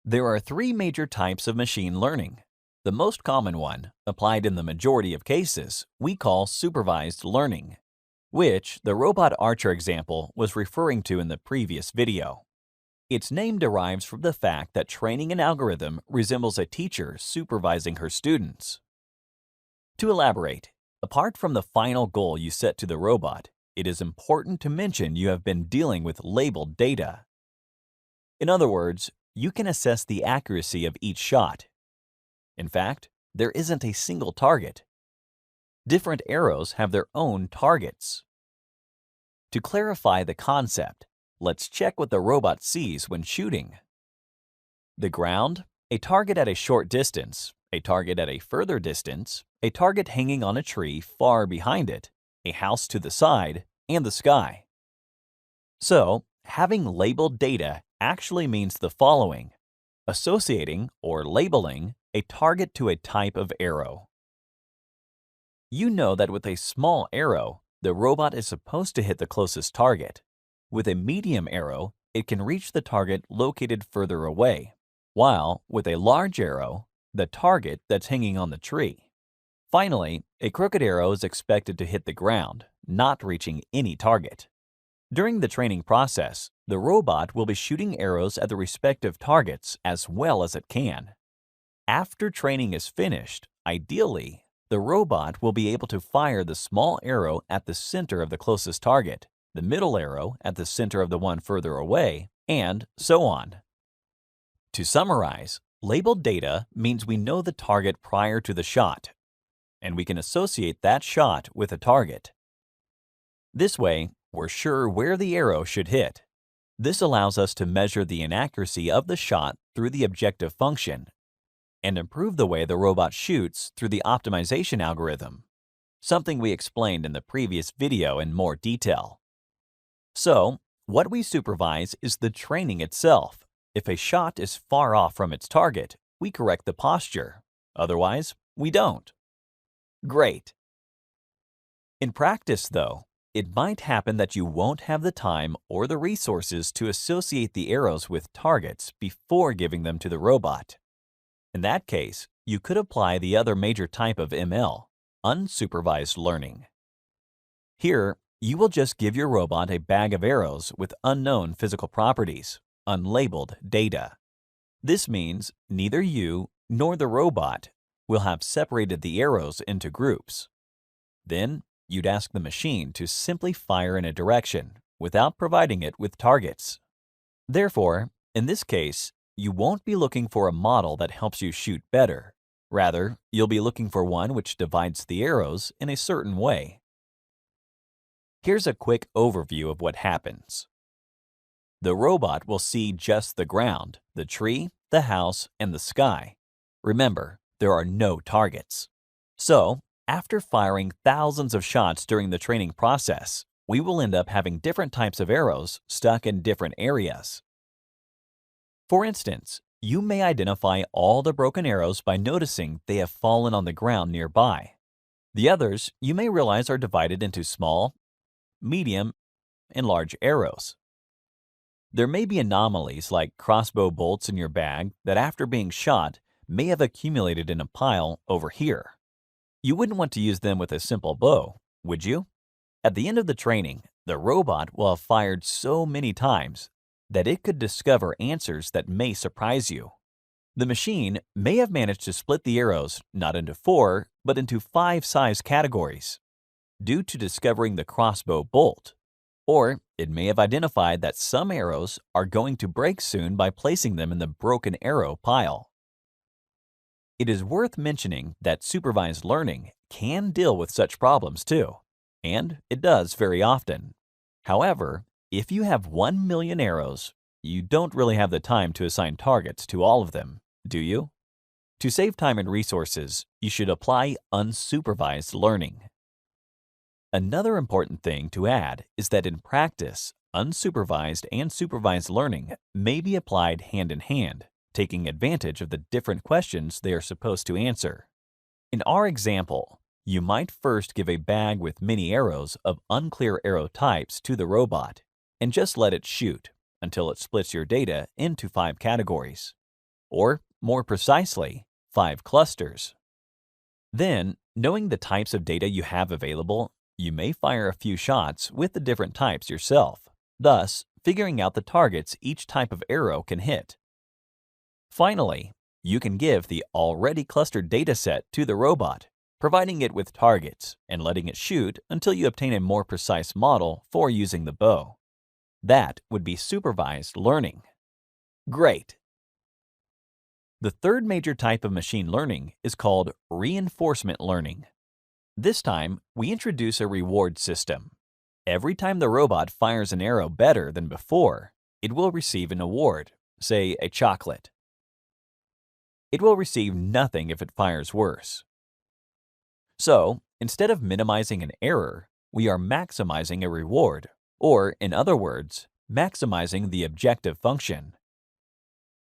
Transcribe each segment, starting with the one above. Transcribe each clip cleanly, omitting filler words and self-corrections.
There are three major types of machine learning. The most common one, applied in the majority of cases, we call supervised learning, which the robot Archer example was referring to in the previous video. Its name derives from the fact that training an algorithm resembles a teacher supervising her students. To elaborate, apart from the final goal you set to the robot, it is important to mention you have been dealing with labeled data. In other words, you can assess the accuracy of each shot. In fact, there isn't a single target. Different arrows have their own targets. To clarify the concept, let's check what the robot sees when shooting. The ground, a target at a short distance, a target at a further distance, a target hanging on a tree far behind it, a house to the side, and the sky. So, having labeled data actually means the following: associating or labeling a target to a type of arrow. You know that with a small arrow, the robot is supposed to hit the closest target. With a medium arrow, it can reach the target located further away, while with a large arrow, the target that's hanging on the tree. Finally, a crooked arrow is expected to hit the ground, not reaching any target. During the training process, the robot will be shooting arrows at the respective targets as well as it can. After training is finished, ideally, the robot will be able to fire the small arrow at the center of the closest target, the middle arrow at the center of the one further away, and so on. To summarize, labeled data means we know the target prior to the shot, and we can associate that shot with a target. This way, we're sure where the arrow should hit. This allows us to measure the inaccuracy of the shot through the objective function and improve the way the robot shoots through the optimization algorithm, something we explained in the previous video in more detail. So, what we supervise is the training itself. If a shot is far off from its target, we correct the posture. Otherwise, we don't. Great. In practice, though, it might happen that you won't have the time or the resources to associate the arrows with targets before giving them to the robot. In that case, you could apply the other major type of ML, unsupervised learning. Here, you will just give your robot a bag of arrows with unknown physical properties, unlabeled data. This means neither you nor the robot will have separated the arrows into groups. Then, you'd ask the machine to simply fire in a direction without providing it with targets. Therefore, in this case, you won't be looking for a model that helps you shoot better. Rather, you'll be looking for one which divides the arrows in a certain way. Here's a quick overview of what happens. The robot will see just the ground, the tree, the house, and the sky. Remember, there are no targets. So, after firing thousands of shots during the training process, we will end up having different types of arrows stuck in different areas. For instance, you may identify all the broken arrows by noticing they have fallen on the ground nearby. The others you may realize are divided into small, medium, and large arrows. There may be anomalies like crossbow bolts in your bag that after being shot may have accumulated in a pile over here. You wouldn't want to use them with a simple bow, would you? At the end of the training, the robot will have fired so many times that it could discover answers that may surprise you. The machine may have managed to split the arrows not into 4, but into 5 size categories due to discovering the crossbow bolt. Or it may have identified that some arrows are going to break soon by placing them in the broken arrow pile. It is worth mentioning that supervised learning can deal with such problems too, and it does very often. However, if you have 1 million arrows, you don't really have the time to assign targets to all of them, do you? To save time and resources, you should apply unsupervised learning. Another important thing to add is that in practice, unsupervised and supervised learning may be applied hand in hand, taking advantage of the different questions they are supposed to answer. In our example, you might first give a bag with many arrows of unclear arrow types to the robot and just let it shoot until it splits your data into 5 categories. or more precisely, 5 clusters. Then, knowing the types of data you have available, you may fire a few shots with the different types yourself, thus figuring out the targets each type of arrow can hit. Finally, you can give the already clustered dataset to the robot, providing it with targets and letting it shoot until you obtain a more precise model for using the bow. That would be supervised learning. Great! The third major type of machine learning is called reinforcement learning. This time, we introduce a reward system. Every time the robot fires an arrow better than before, it will receive an award, say a chocolate. It will receive nothing if it fires worse. So, instead of minimizing an error, we are maximizing a reward, or in other words, maximizing the objective function.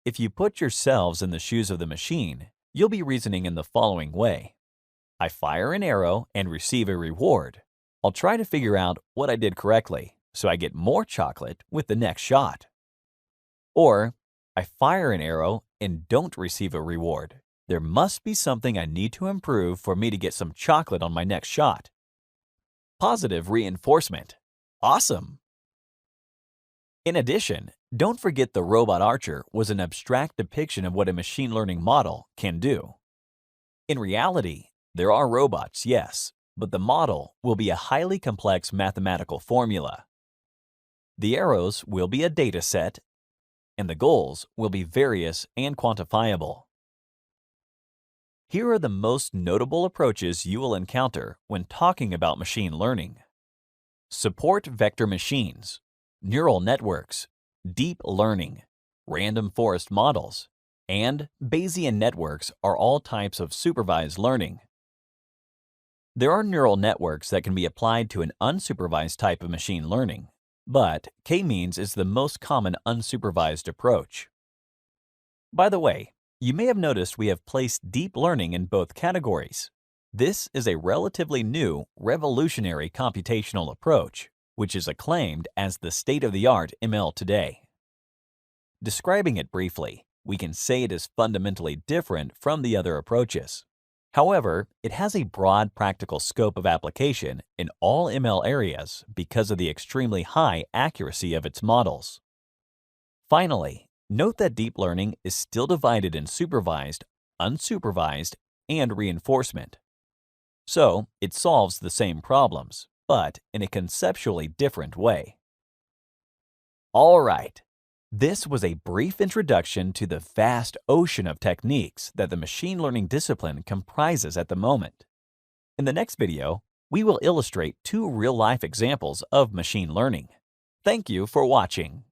If you put yourselves in the shoes of the machine, you'll be reasoning in the following way. I fire an arrow and receive a reward. I'll try to figure out what I did correctly, so I get more chocolate with the next shot. Or, I fire an arrow and don't receive a reward. There must be something I need to improve for me to get some chocolate on my next shot. Positive reinforcement. Awesome! In addition, don't forget the robot archer was an abstract depiction of what a machine learning model can do. In reality, there are robots, yes, but the model will be a highly complex mathematical formula. The arrows will be a data set, and the goals will be various and quantifiable. Here are the most notable approaches you will encounter when talking about machine learning. Support vector machines, neural networks, deep learning, random forest models, and Bayesian networks are all types of supervised learning. There are neural networks that can be applied to an unsupervised type of machine learning, but K-means is the most common unsupervised approach. By the way, you may have noticed we have placed deep learning in both categories. This is a relatively new, revolutionary computational approach, which is acclaimed as the state-of-the-art ML today. Describing it briefly, we can say it is fundamentally different from the other approaches. However, it has a broad practical scope of application in all ML areas because of the extremely high accuracy of its models. Finally, note that deep learning is still divided in supervised, unsupervised, and reinforcement. So, it solves the same problems, but in a conceptually different way. All right. This was a brief introduction to the vast ocean of techniques that the machine learning discipline comprises at the moment. In the next video, we will illustrate 2 real-life examples of machine learning. Thank you for watching.